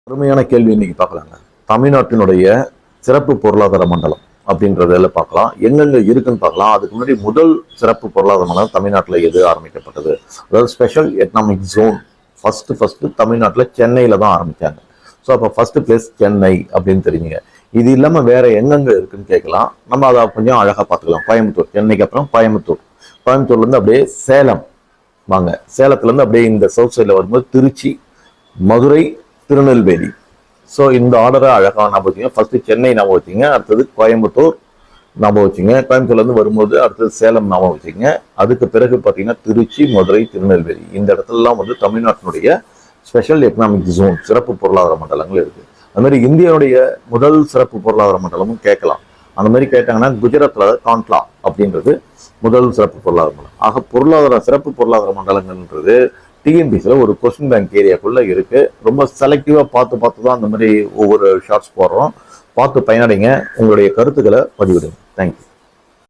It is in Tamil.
அருமையான கேள்வி இன்னைக்கு பார்க்கலாங்க. தமிழ்நாட்டினுடைய சிறப்பு பொருளாதார மண்டலம் அப்படின்றதுல பார்க்கலாம், எங்கெங்க இருக்குன்னு பார்க்கலாம். அதுக்கு முன்னாடி முதல் சிறப்பு பொருளாதார மண்டலம் தமிழ்நாட்டில் எது ஆரம்பிக்கப்பட்டது, அதாவது ஸ்பெஷல் எக்கனாமிக் ஜோன் ஃபர்ஸ்ட் தமிழ்நாட்டில் சென்னையில தான் ஆரம்பிச்சாங்க. ஸோ அப்போ ஃபர்ஸ்ட் பிளேஸ் சென்னை அப்படின்னு தெரிஞ்சுங்க. இது இல்லாமல் வேற எங்கெங்க இருக்குன்னு கேட்கலாம். நம்ம அதை கொஞ்சம் அழகா பார்த்துக்கலாம். கோயம்புத்தூர், சென்னைக்கு அப்புறம் கோயம்புத்தூர்ல இருந்து அப்படியே சேலம் வாங்க. சேலத்துல இருந்து அப்படியே இந்த சவுத் சைட்ல வரும்போது திருச்சி, மதுரை, திருநெல்வேலி. ஸோ இந்த ஆர்டரை அழகாக ஞாபகம் வச்சுங்க. ஃபர்ஸ்ட் சென்னை ஞாபகம் வச்சுங்க, அடுத்தது கோயம்புத்தூர் ஞாபகம் வச்சுங்க, கோயம்புத்தூர்லேருந்து வரும்போது அடுத்தது சேலம் ஞாபகம் வச்சுங்க. அதுக்கு பிறகு பார்த்தீங்கன்னா திருச்சி, மதுரை, திருநெல்வேலி. இந்த இடத்துலலாம் வந்து தமிழ்நாட்டினுடைய ஸ்பெஷல் எக்கனாமிக் ஜோன் சிறப்பு பொருளாதார மண்டலங்கள் இருக்கு. அது மாதிரி இந்தியாவுடைய முதல் சிறப்பு பொருளாதார மண்டலமும் கேட்கலாம். அந்த மாதிரி கேட்டாங்கன்னா குஜராத்ல காண்ட்லா அப்படின்றது முதல் சிறப்பு பொருளாதார மண்டலம். ஆக பொருளாதார சிறப்பு பொருளாதார மண்டலங்கள்ன்றது டிஎன்பிசியில் ஒரு கொஸ்டின் பேங்க் ஏரியாக்குள்ள இருக்கு. ரொம்ப செலக்டிவா பார்த்து தான் அந்த மாதிரி ஒவ்வொரு ஷார்ட்ஸ் போடுறோம். பார்த்து பயனடைங்க. உங்களுடைய கருத்துக்களை பதிவிடுங்க. தேங்க்யூ.